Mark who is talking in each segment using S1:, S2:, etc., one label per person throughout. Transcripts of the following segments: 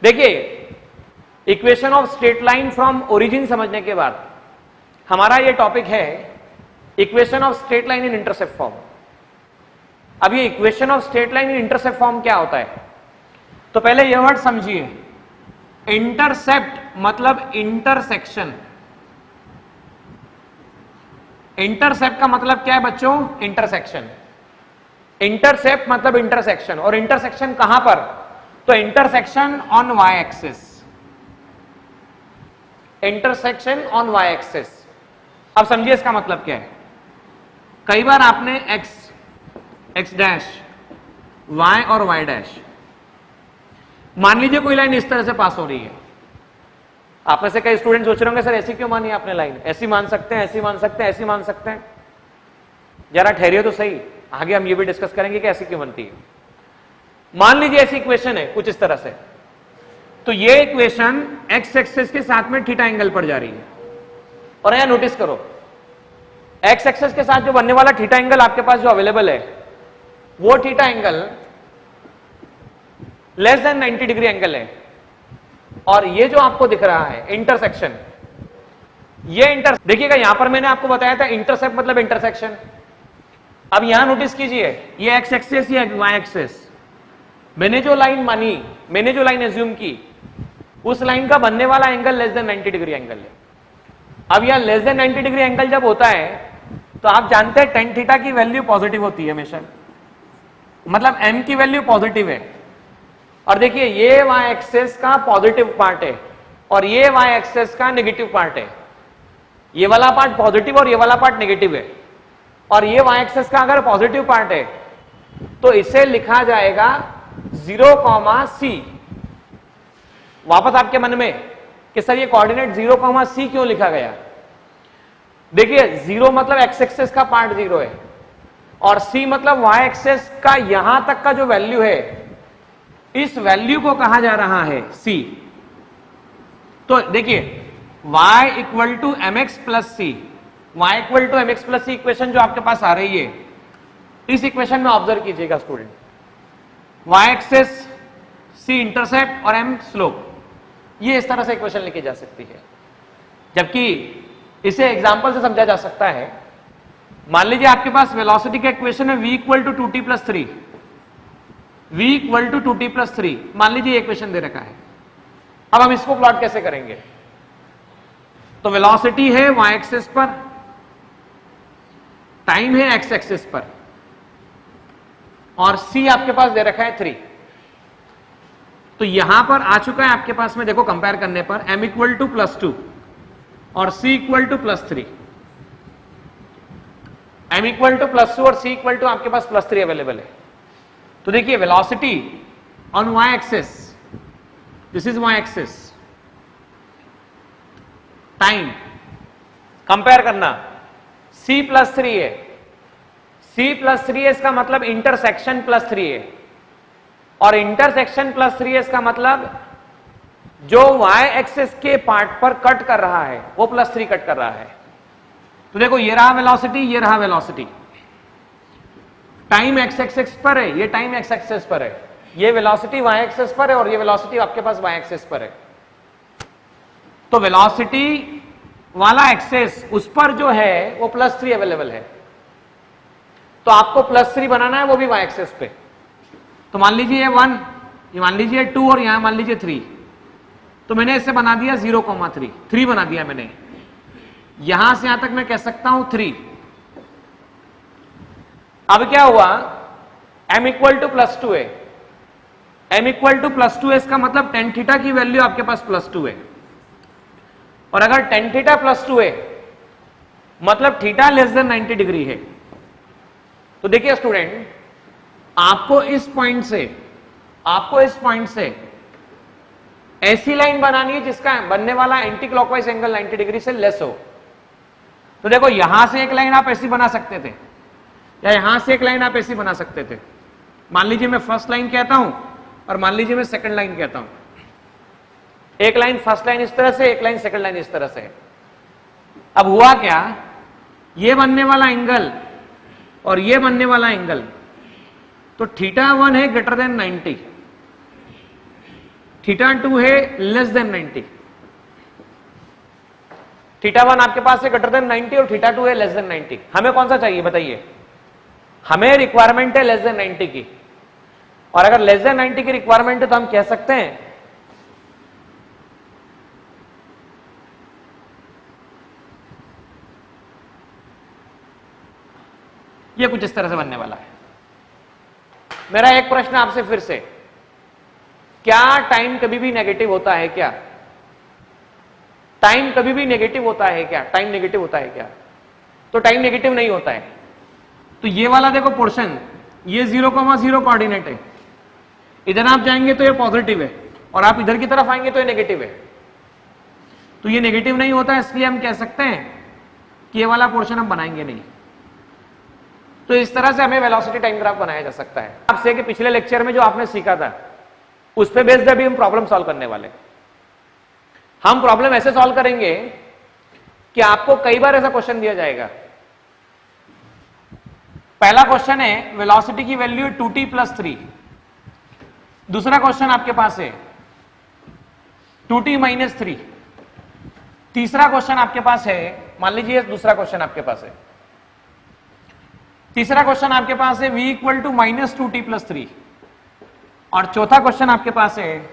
S1: देखिए equation of straight line from origin समझने के बाद हमारा ये टॉपिक है equation of straight line in intercept form. अब ये equation of straight line in intercept form क्या होता है? तो पहले ये वर्ड समझिए, इंटरसेप्ट मतलब इंटरसेक्शन। इंटरसेप्ट का मतलब क्या है बच्चों? इंटरसेक्शन। इंटरसेप्ट मतलब इंटरसेक्शन, और इंटरसेक्शन कहां पर? तो intersection on Y axis. Intersection on Y axis. अब समझिए इसका मतलब क्या है। कई बार आपने एक्स डैश, वाई और वाई डैश, मान लीजिए कोई लाइन इस तरह से पास हो रही है। आप में से कई स्टूडेंट सोच रहे होंगे सर ऐसी क्यों मानी आपने लाइन? ऐसी मान सकते हैं, ऐसी मान सकते हैं, ऐसी मान सकते हैं। जरा ठहरिए तो सही, आगे हम ये भी डिस्कस करेंगे कि ऐसी क्यों बनती है। मान लीजिए ऐसी इक्वेशन है कुछ इस तरह से, तो ये इक्वेशन एक्स एक्सिस के साथ में थीटा एंगल पर जा रही है। और यहां नोटिस करो, एक्स एक्सिस के साथ जो बनने वाला थीटा एंगल आपके पास जो अवेलेबल है, वो theta angle less than 90 degree angle है। और ये जो आपको दिख रहा है इंटरसेक्शन, ये देखिएगा यहां पर मैंने आपको बताया था इंटरसेप्ट मतलब इंटरसेक्शन। अब यहां नोटिस कीजिए, ये एक्स एक्सिस, ये वाई एक्सिस। मैंने जो लाइन मानी, मैंने जो लाइन एज्यूम की, उस लाइन का बनने वाला angle less than 90 degree angle है। अब यहां लेस देन 90 डिग्री एंगल जब होता है तो आप जानते हैं टेन थीटा की वैल्यू पॉजिटिव होती है हमेशा, मतलब m की वैल्यू पॉजिटिव है। और देखिए ये वाई एक्सिस का पॉजिटिव पार्ट है और ये वाई एक्सिस का नेगेटिव पार्ट है। ये वाला पार्ट पॉजिटिव और ये वाला पार्ट नेगेटिव है। और ये वाई एक्सिस का अगर पॉजिटिव पार्ट है तो इसे लिखा जाएगा 0, c। वापस आपके मन में कि सर ये कोऑर्डिनेट 0, c क्यों लिखा गया? देखिए 0 मतलब एक्स एक्सिस का पार्ट 0 है और c मतलब वाई एक्सिस का यहां तक का जो वैल्यू है, इस वैल्यू को कहा जा रहा है c। तो देखिए y equal to M X plus C, Y equal to M X plus C equation जो आपके पास आ रही है, इस इक्वेशन में ऑब्जर्व कीजिएगा student, y axis, c intercept और m स्लोप। ये इस तरह से इक्वेशन लिखी जा सकती है, जबकि इसे एग्जांपल से समझा जा सकता है। मान लीजिए आपके पास वेलोसिटी का इक्वेशन है v equal to 2t plus 3, v equal to 2t plus 3। मान लीजिए ये इक्वेशन दे रखा है। अब हम इसको प्लॉट कैसे करेंगे? तो वेलोसिटी है y एक्सिस पर, टाइम है x एक्सिस पर, और c आपके पास दे रखा है 3। तो यहां पर आ चुका है आपके पास में, देखो कंपेयर करने पर m इक्वल टू प्लस 2 और c equal to plus 3। m equal to plus 2 और c इक्वल टू आपके पास प्लस 3 अवेलेबल है। तो देखिए velocity on y axis, this is y axis, time compare करना, c प्लस 3 है, c प्लस 3 है, इसका मतलब इंटरसेक्शन प्लस 3 है, और इंटरसेक्शन प्लस 3 है, इसका मतलब जो y एक्सिस के पार्ट पर कट कर रहा है वो प्लस 3 कट कर रहा है। तो देखो ये रहा वेलोसिटी, ये रहा वेलोसिटी। टाइम x एक्सिस पर है, ये टाइम x एक्सिस पर है, ये वेलोसिटी y एक्सिस पर है और ये वेलोसिटी आपके पास y एक्सिस पर है। तो वेलोसिटी वाला एक्सिस उस पर जो है वो प्लस 3 अवेलेबल है, तो आपको प्लस 3 बनाना है, वो भी y एक्सिस पे। तो मान लीजिए ये 1, ये मान लीजिए 2 और यहां मान लीजिए 3। तो मैंने इसे बना दिया 0,3, 3 बना दिया मैंने। यहां से यहां तक मैं कह सकता हूं 3। अब क्या हुआ, m इक्वल टू प्लस 2 है, m इक्वल टू प्लस 2 है, इसका मतलब टेन थीटा की वैल्यू आपके पास प्लस 2 है। और अगर टेन थीटा प्लस 2 है मतलब थीटा लेस देन 90 डिग्री है। तो देखिए स्टूडेंट, आपको इस पॉइंट से ऐसी लाइन बनानी है जिसका बनने वाला एंटी क्लॉकवाइज एंगल 90 डिग्री से लेस हो। तो देखो यहां से एक लाइन आप ऐसी बना सकते थे, या यहां से एक लाइन आप ऐसी बना सकते थे। मान लीजिए मैं फर्स्ट लाइन कहता हूं और मान लीजिए मैं सेकंड लाइन कहता हूं। एक लाइन फर्स्ट लाइन इस तरह से, एक लाइन सेकंड लाइन इस तरह से। अब हुआ क्या, ये बनने वाला एंगल और ये बनने वाला एंगल, तो θ1 है ग्रेटर देन 90, θ2 है लेस देन 90, θ1 आपके पास है ग्रेटर देन 90 और θ2 है लेस देन 90। हमें कौन सा चाहिए बताइए? हमें रिक्वायरमेंट है लेस देन 90 की, और अगर लेस देन 90 की रिक्वायरमेंट है तो हम कह सकते हैं ये कुछ इस तरह से बनने वाला है। मेरा एक प्रश्न आपसे फिर से, क्या टाइम कभी भी नेगेटिव होता है क्या? टाइम कभी भी नेगेटिव होता है क्या? टाइम नेगेटिव होता है क्या? तो टाइम नेगेटिव नहीं होता है। तो ये वाला देखो पोर्शन, ये 0,0 कोऑर्डिनेट है, इधर आप जाएंगे तो ये पॉजिटिव है और आप इधर की तरफ आएंगे तो ये नेगेटिव है। तो ये नेगेटिव नहीं होता है, इसलिए हम कह सकते हैं कि ये वाला पोर्शन हम बनाएंगे नहीं। तो इस तरह से हमें वेलोसिटी टाइम ग्राफ बनाया जा सकता है। आपसे कि पिछले लेक्चर में जो आपने सीखा था उस पे बेस्ड अभी हम प्रॉब्लम सॉल्व करने वाले। हम प्रॉब्लम ऐसे सॉल्व करेंगे कि आपको कई बार ऐसा क्वेश्चन दिया जाएगा। पहला क्वेश्चन है वेलोसिटी की वैल्यू है 2t + 3। दूसरा क्वेश्चन आपके पास है 2t - 3। तीसरा क्वेश्चन आपके पास है, मान लीजिए दूसरा क्वेश्चन आपके पास है, तीसरा क्वेश्चन आपके पास है v = -2t + 3, और चौथा क्वेश्चन आपके पास है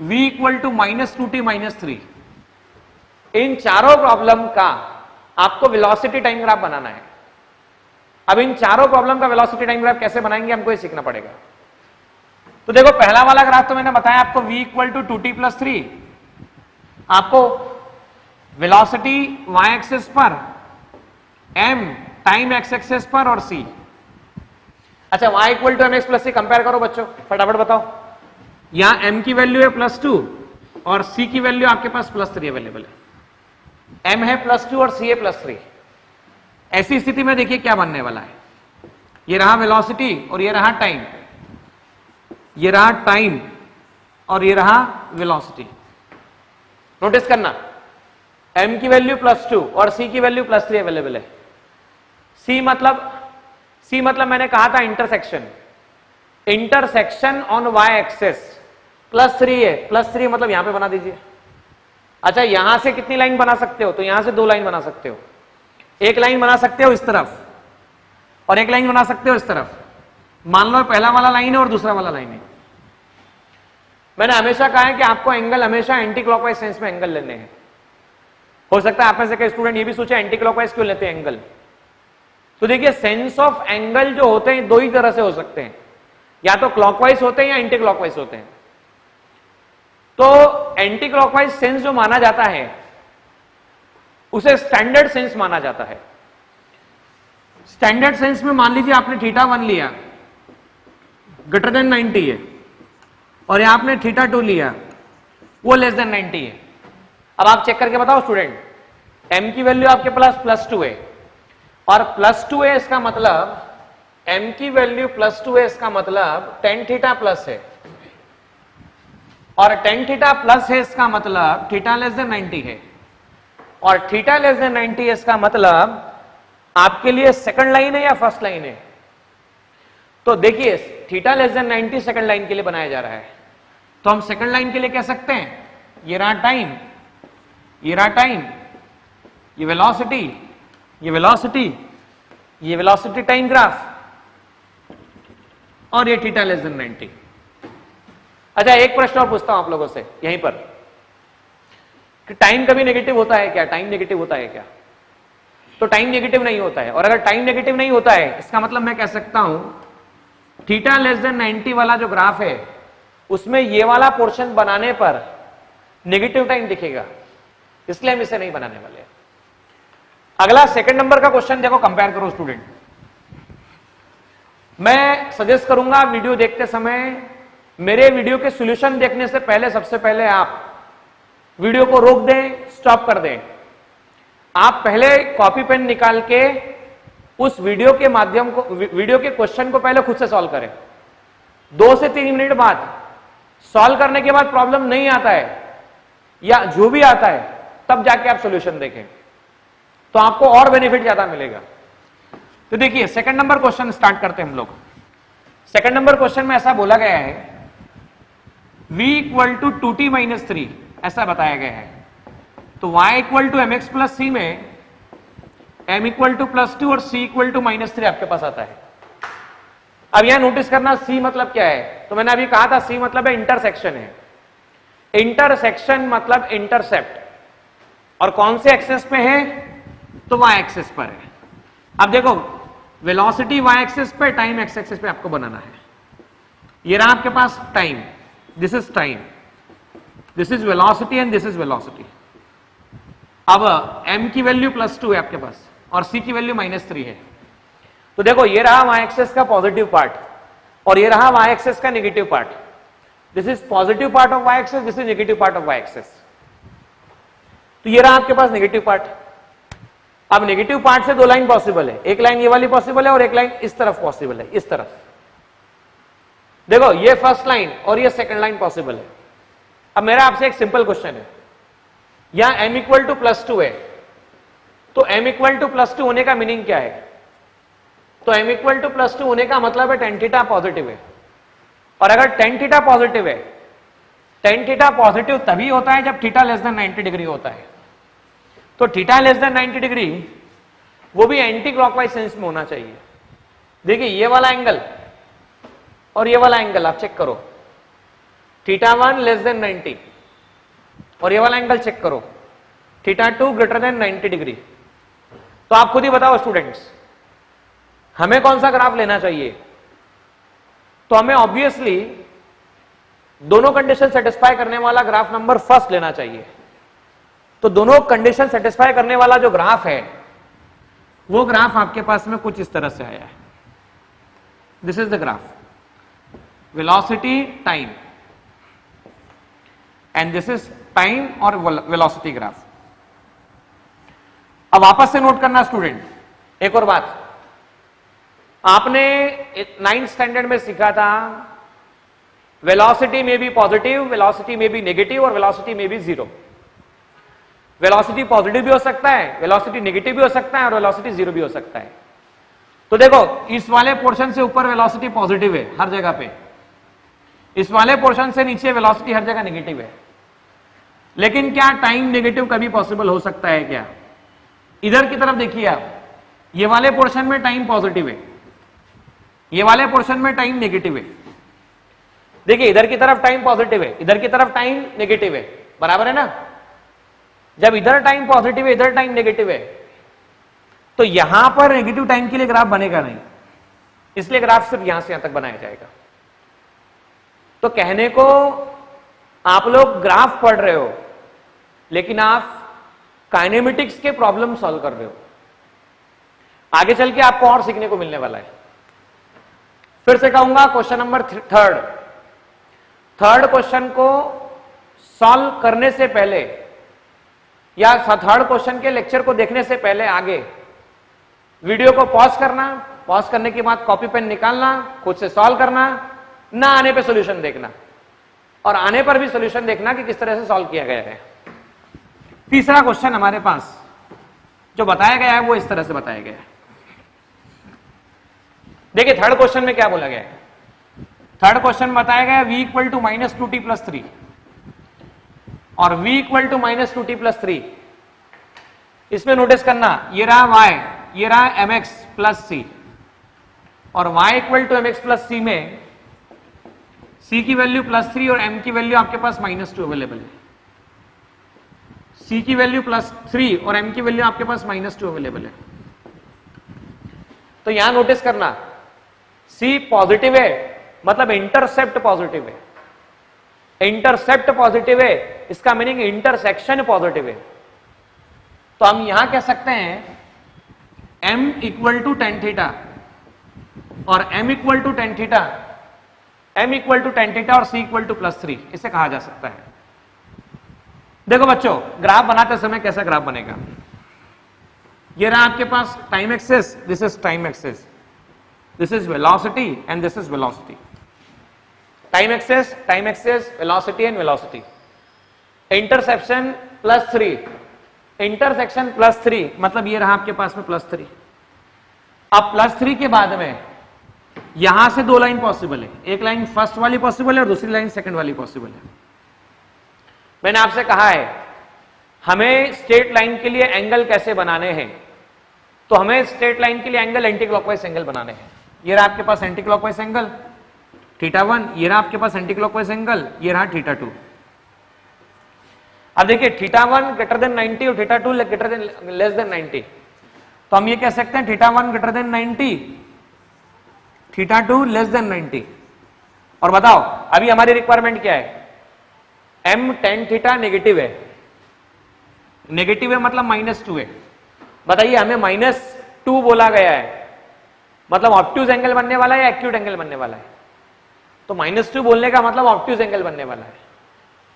S1: v = -2t - 3। इन चारों प्रॉब्लम का आपको वेलोसिटी टाइम ग्राफ बनाना है। अब इन चारों प्रॉब्लम का वेलोसिटी टाइम ग्राफ कैसे बनाएंगे हमको ये सीखना पड़ेगा। तो देखो पहला वाला ग्राफ तो मैंने बताया आपको, v = 2t + 3, आपको वेलोसिटी y एक्सिस पर, m टाइम x एक्सिस पर और c। अच्छा y = mx + c कंपेयर करो बच्चों, फटाफट बताओ। यहां m की वैल्यू है +2 और c की वैल्यू आपके पास +3 अवेलेबल है। m है +2 और c है +3। ऐसी स्थिति में देखिए क्या बनने वाला है, ये रहा वेलोसिटी और ये रहा टाइम, ये रहा टाइम और ये रहा वेलोसिटी। नोटिस करना m की वैल्यू +2 और c की वैल्यू +3 अवेलेबल है। c मतलब मैंने कहा था intersection, intersection on y axis +3 है, +3 मतलब यहां पे बना दीजिए। अच्छा यहां से कितनी लाइन बना सकते हो? तो यहां से 2 लाइन बना सकते हो, एक लाइन बना सकते हो इस तरफ और एक लाइन बना सकते हो इस तरफ। मान लो पहला वाला लाइन है और दूसरा वाला लाइन है। मैंने हमेशा कहा है कि आपको एंगल हमेशा एंटी क्लॉकवाइज सेंस में एंगल लेने हैं। हो सकता है आप में से कई स्टूडेंट ये भी सोचे एंटी क्लॉकवाइज क्यों लेते हैं एंगल। तो देखिए सेंस ऑफ एंगल जो होते हैं दो ही तरह से हो सकते हैं, या तो क्लॉकवाइज होते हैं या एंटी क्लॉकवाइज होते हैं। तो एंटी क्लॉकवाइज सेंस जो माना जाता है उसे स्टैंडर्ड सेंस माना जाता है। स्टैंडर्ड सेंस में मान लीजिए आपने θ1 लिया ग्रेटर देन 90 है और यहां आपने θ2 लिया वो लेस देन 90 है। अब आप चेक करके बताओ स्टूडेंट, m की वैल्यू आपके पास +2 है और +2 है, इसका मतलब m की वैल्यू +2 है, इसका मतलब tan θ प्लस है, और tan θ प्लस है इसका मतलब θ लेस देन 90 है, और θ लेस देन 90 है इसका मतलब आपके लिए सेकंड लाइन है या फर्स्ट लाइन है। तो देखिए θ लेस देन 90 सेकंड लाइन के लिए बनाया जा रहा है, तो हम सेकंड लाइन के लिए कह सकते हैं ये रहा टाइम, ये रहा टाइम, ये वेलोसिटी, ये वेलोसिटी, ये वेलोसिटी टाइम ग्राफ, और ये θ लेस देन 90। अच्छा एक प्रश्न और पूछता हूं आप लोगों से यहीं पर कि टाइम कभी नेगेटिव होता है क्या? टाइम नेगेटिव होता है क्या? तो टाइम नेगेटिव नहीं होता है, और अगर टाइम नेगेटिव नहीं होता है इसका मतलब मैं कह सकता हूं θ लेस देन 90 वाला जो ग्राफ है उसमें ये वाला पोर्शन बनाने पर नेगेटिव टाइम दिखेगा, इसलिए हम इसे नहीं बनाने वाले। अगला सेकंड नंबर का क्वेश्चन देखो, कंपेयर करो स्टूडेंट। मैं सजेस्ट करूंगा वीडियो देखते समय मेरे वीडियो के सॉल्यूशन देखने से पहले सबसे पहले आप वीडियो को रोक दें, स्टॉप कर दें। आप पहले कॉपी पेन निकाल के उस वीडियो के माध्यम को, वीडियो के क्वेश्चन को पहले खुद से सॉल्व करें। 2 से 3 मिनट बाद सॉल्व करने के बाद प्रॉब्लम नहीं आता है या जो भी आता है तब जाके आप सॉल्यूशन देखें, तो आपको और बेनिफिट ज्यादा मिलेगा। तो देखिए सेकंड नंबर क्वेश्चन स्टार्ट करते हैं हम लोग। सेकंड नंबर क्वेश्चन में ऐसा बोला गया है v equal to 2t minus 3 ऐसा बताया गया है। तो y equal to mx plus c में m इक्वल टू प्लस 2 और c इक्वल टू माइनस 3 आपके पास आता है। अब यहां नोटिस करना c मतलब क्या है, तो मैंने अभी कहा था c मतलब है इंटरसेक्शन है। इंटरसेक्शन मतलब इंटरसेप्ट, और कौन से एक्सेस पे है, तो y एक्सेस पर है। अब देखो वेलोसिटी y एक्सेस पे, टाइम x एक्सेस पे आपको बनाना है। ये रहा आपके पास time, this is time, this is velocity and this is velocity. अब m की वैल्यू +2 है आपके पास और c की वैल्यू -3 है। तो देखो ये रहा y एक्सेस का पॉजिटिव पार्ट और ये रहा y एक्सेस का negative part. This is positive part of y axis, this is negative part of y axis. तो ये रहा आपके पास नेगेटिव पार्ट। अब नेगेटिव पार्ट से दो लाइन पॉसिबल है, एक लाइन ये वाली पॉसिबल है और एक लाइन इस तरफ पॉसिबल है, इस तरफ। देखो ये फर्स्ट लाइन और ये सेकंड लाइन पॉसिबल है। अब मेरा आपसे एक सिंपल क्वेश्चन है, यहां m इक्वल टू +2 है, तो m इक्वल टू +2 होने का मीनिंग क्या है, तो m इक्वल टू +2 होने का मतलब है tan थीटा पॉजिटिव है। और अगर tan थीटा पॉजिटिव है, tan थीटा पॉजिटिव तभी होता है जब थीटा लेस देन 90 डिग्री होता है। तो थीटा लेस देन 90 डिग्री वो भी एंटी क्लॉकवाइज सेंस में होना चाहिए। देखिए ये वाला एंगल और ये वाला एंगल आप चेक करो, θ1 लेस देन 90, और ये वाला एंगल चेक करो, θ2 ग्रेटर देन 90 डिग्री। तो आप खुद ही बताओ स्टूडेंट्स, हमें कौन सा ग्राफ लेना चाहिए, तो हमें ऑब्वियसली दोनों कंडीशन सेटिस्फाई करने वाला ग्राफ नंबर फर्स्ट लेना चाहिए। तो दोनों कंडीशन सेटिस्फाई करने वाला जो ग्राफ है वो ग्राफ आपके पास में कुछ इस तरह से आया है। This is the graph, velocity time, and this is time और वेलोसिटी ग्राफ। अब वापस से नोट करना स्टूडेंट, एक और बात, आपने 9th स्टैंडर्ड में सीखा था वेलोसिटी में भी पॉजिटिव, वेलोसिटी में भी नेगेटिव और वेलोसिटी में भी जीरो। वेलोसिटी पॉजिटिव भी हो सकता है, वेलोसिटी नेगेटिव भी हो सकता है और वेलोसिटी जीरो भी हो सकता है। तो देखो इस वाले पोर्शन से ऊपर वेलोसिटी पॉजिटिव है हर जगह पे, इस वाले पोर्शन से नीचे वेलोसिटी हर जगह नेगेटिव है। लेकिन क्या टाइम नेगेटिव कभी पॉसिबल हो सकता है क्या? इधर की तरफ देखिए आप, ये वाले पोर्शन में टाइम पॉजिटिव है, ये वाले पोर्शन में टाइम नेगेटिव है। देखिए इधर की तरफ टाइम पॉजिटिव है, इधर की तरफ टाइम नेगेटिव है, बराबर है ना? जब इधर टाइम पॉजिटिव है, इधर टाइम नेगेटिव है, तो यहां पर नेगेटिव टाइम के लिए ग्राफ बनेगा नहीं, इसलिए ग्राफ सिर्फ यहां से यहां तक बनाया जाएगा। तो कहने को आप लोग ग्राफ पढ़ रहे हो लेकिन आप काइनेमेटिक्स के प्रॉब्लम सॉल्व कर रहे हो। आगे चल के आपको और सीखने को मिलने वाला है। फिर से कहूंगा क्वेश्चन नंबर थर्ड क्वेश्चन को सॉल्व करने से पहले या थर्ड क्वेश्चन के लेक्चर को देखने से पहले आगे वीडियो को पॉज करना, पॉज करने के बाद कॉपी पेन निकालना, खुद से सॉल्व करना, ना आने पे सॉल्यूशन देखना और आने पर भी सॉल्यूशन देखना कि किस तरह से सॉल्व किया गया है। तीसरा क्वेश्चन हमारे पास जो बताया गया है वो इस तरह से बताया गया है। देखिए थर्ड क्वेश्चन में क्या बोला गया है। थर्ड क्वेश्चन बताया गया v इक्वल टू -2t + 3 और v इक्वल टू -2t + 3। इसमें नोटिस करना, ये रहा y, ये रहा mx + c और y equal to mx + c में c की वैल्यू +3 और m की वैल्यू आपके पास -2 अवेलेबल है। c की वैल्यू +3 और m की वैल्यू आपके पास -2 अवेलेबल है। तो यहां नोटिस करना, c पॉजिटिव है मतलब इंटरसेप्ट पॉजिटिव है। इंटरसेप्ट पॉजिटिव है इसका मीनिंग इंटरसेक्शन पॉजिटिव है। तो हम यहां कह सकते हैं m equal to tan theta और m equal to tan theta, m equal to tan theta और c इक्वल टू +3, इसे कहा जा सकता है। देखो बच्चों ग्राफ बनाते समय कैसा ग्राफ बनेगा। ये रहा आपके पास time axis, this is time axis, this is velocity and this is velocity. Time axis, velocity and velocity. Interception +3, intersection +3 मतलब ये रहा आपके पास में +3। अब +3 के बाद में यहां से दो लाइन पॉसिबल है, एक लाइन फर्स्ट वाली पॉसिबल है और दूसरी लाइन सेकंड वाली पॉसिबल है। मैंने आपसे कहा है हमें स्ट्रेट लाइन के लिए एंगल कैसे बनाने हैं, तो हमें स्ट्रेट लाइन के लिए एंगल एंटी क्लॉकवाइज एंगल बनाने हैं। ये रहा आपके पास एंटी क्लॉकवाइज एंगल θ1, ये रहा आपके पास एंटी क्लॉकवाइज एंगल, ये रहा θ2। अब देखिए θ1 ग्रेटर देन 90 और θ2 ग्रेटर देन लेस देन 90, तो हम ये कह सकते हैं θ1 ग्रेटर देन 90, θ2 लेस देन 90। और बताओ अभी हमारी रिक्वायरमेंट क्या है, m tan θ नेगेटिव है, नेगेटिव है मतलब -2 है। बताइए हमें -2 बोला गया है, मतलब ऑब्ट्यूज एंगल बनने वाला है या एक्यूट एंगल बनने वाला है, तो -2 बोलने का मतलब ऑब्ट्यूज एंगल बनने वाला है,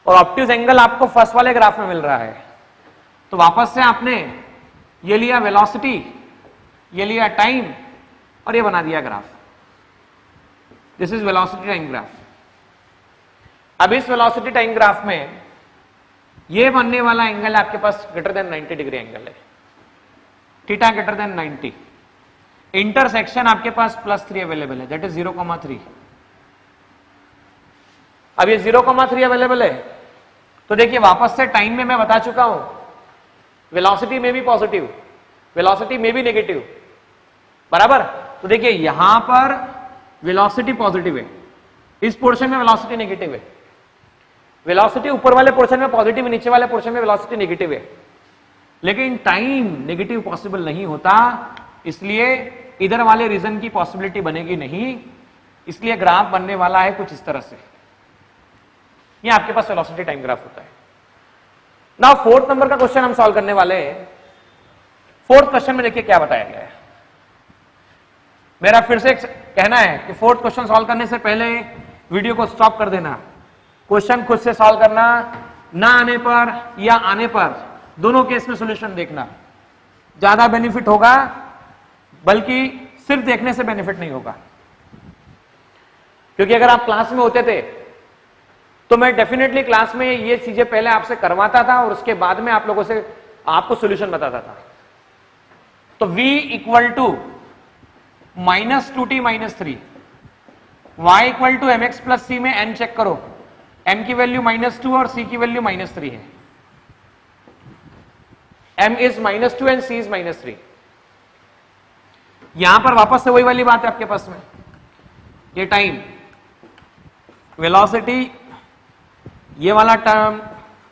S1: और ऑब्ट्यूज एंगल आपको फर्स्ट वाले ग्राफ में मिल रहा है। तो वापस से आपने ये लिया वेलोसिटी, ये लिया टाइम और ये बना दिया graph. This is velocity time graph. अब इस वेलोसिटी टाइम ग्राफ में ये बनने वाला एंगल आपके पास ग्रेटर देन 90 डिग्री एंगल है, थीटा ग्रेटर देन 90। इंटरसेक्शन आपके पास +3 अवेलेबल है, दैट इज 0,3। अब ये 0,3 अवेलेबल है, तो देखिए वापस से टाइम में मैं बता चुका हूं वेलोसिटी में भी पॉजिटिव, वेलोसिटी में भी नेगेटिव, बराबर। तो देखिए यहां पर वेलोसिटी पॉजिटिव है, इस पोर्शन में वेलोसिटी नेगेटिव है। वेलोसिटी ऊपर वाले पोर्शन में पॉजिटिव, नीचे वाले पोर्शन में वेलोसिटी नेगेटिव है, लेकिन टाइम नेगेटिव पॉसिबल नहीं होता, इसलिए इधर वाले रीजन की पॉसिबिलिटी बनेगी नहीं, इसलिए ग्राफ बनने वाला है कुछ इस तरह से। ये आपके पास वेलोसिटी टाइम ग्राफ होता है। नाउ 4th नंबर का क्वेश्चन हम सॉल्व करने वाले हैं। 4th क्वेश्चन में देखिए क्या बताया गया है। मेरा फिर से कहना है कि 4th क्वेश्चन सॉल्व करने से पहले वीडियो को स्टॉप कर देना, क्वेश्चन खुद से सॉल्व करना, ना आने पर या आने पर दोनों केस में सॉल्यूशन देखना, ज्यादा बेनिफिट होगा, बल्कि सिर्फ देखने से बेनिफिट नहीं होगा। क्योंकि अगर आप क्लास में होते थे तो मैं डेफिनेटली क्लास में ये चीजें पहले आपसे करवाता था और उसके बाद में आप लोगों से आपको सॉल्यूशन बताता था। तो v equal to -2t - 3, y equal to mx plus c में n चेक करो, m की वैल्यू -2 और c की वैल्यू -3 है। m is -2 and c is -3। यहां पर वापस से वही वाली बात है आपके पास में, ये टाइम, वेलोसिटी, ये वाला टर्म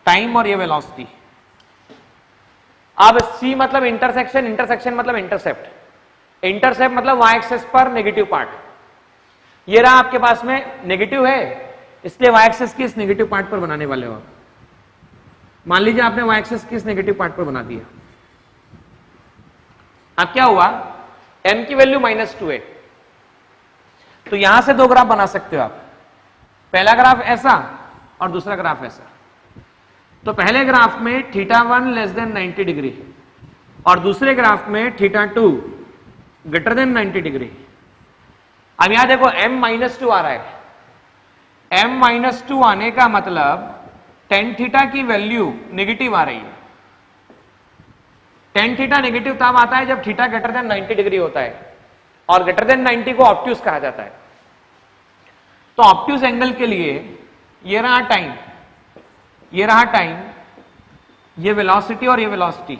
S1: टाइम और ये वेलोसिटी। अब c मतलब इंटरसेक्शन, इंटरसेक्शन मतलब इंटरसेप्ट, इंटरसेप्ट मतलब y एक्सिस पर नेगेटिव पार्ट। ये रहा आपके पास में नेगेटिव है, इसलिए y एक्सिस की इस नेगेटिव पार्ट पर बनाने वाले हो। मान लीजिए आपने y एक्सिस की इस नेगेटिव पार्ट पर बना दिया। अब क्या हुआ, m की वैल्यू -2 है, तो यहां से दो ग्राफ बना सकते हो आप, पहला ग्राफ ऐसा और दूसरा ग्राफ ऐसा। तो पहले ग्राफ में θ1 लेस देन 90 डिग्री और दूसरे ग्राफ में θ2 ग्रेटर देन 90 डिग्री। अब यहां देखो m -2 आ रहा है, m -2 आने का मतलब tan थीटा की वैल्यू नेगेटिव आ रही है। tan थीटा नेगेटिव तब आता है जब थीटा ग्रेटर देन 90 डिग्री होता है, और ग्रेटर देन 90 को ऑब्ट्यूज कहा जाता है। तो ऑब्ट्यूज एंगल के लिए ये रहा टाइम, ये रहा टाइम, ये वेलोसिटी और ये वेलोसिटी।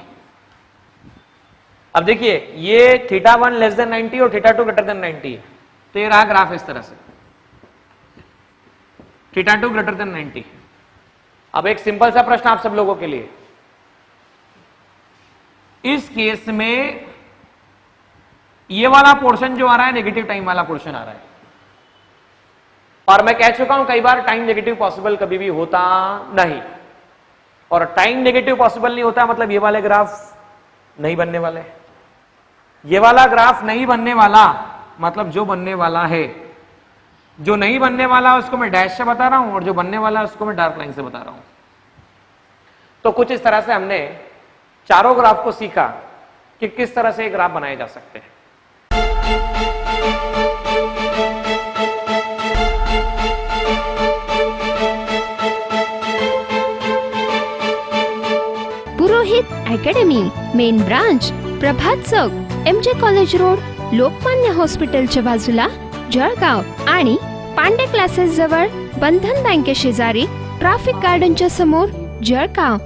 S1: अब देखिए ये θ1 लेस देन 90 और θ2 ग्रेटर देन 90 है, तो ये रहा ग्राफ इस तरह से, θ2 ग्रेटर देन 90। अब एक सिंपल सा प्रश्न आप सब लोगों के लिए, इस केस में ये वाला पोर्शन जो आ रहा है नेगेटिव टाइम वाला पोर्शन आ रहा है, और मैं कह चुका हूं कई बार टाइम नेगेटिव पॉसिबल कभी भी होता नहीं, और टाइम नेगेटिव पॉसिबल नहीं होता मतलब ये वाले ग्राफ नहीं बनने वाले। ये वाला ग्राफ नहीं बनने वाला मतलब जो बनने वाला है, जो नहीं बनने वाला उसको मैं डैश से बता रहा हूं और जो बनने वाला है उसको मैं डार्क लाइन से बता रहा हूं। तो कुछ इस तरह से हमने चारों ग्राफ को सीखा कि किस तरह से ग्राफ बनाए जा सकते हैं।
S2: पुरोहित अकॅडमी, मेन ब्रांच प्रभात चौक, MJ कॉलेज रोड, लोकमान्य हॉस्पिटलच्या बाजूला, जळगाव आणि पांडे क्लासेस जवळ बंधन बँके शेजारी ट्रॅफिक गार्डनच्या समोर जळगाव.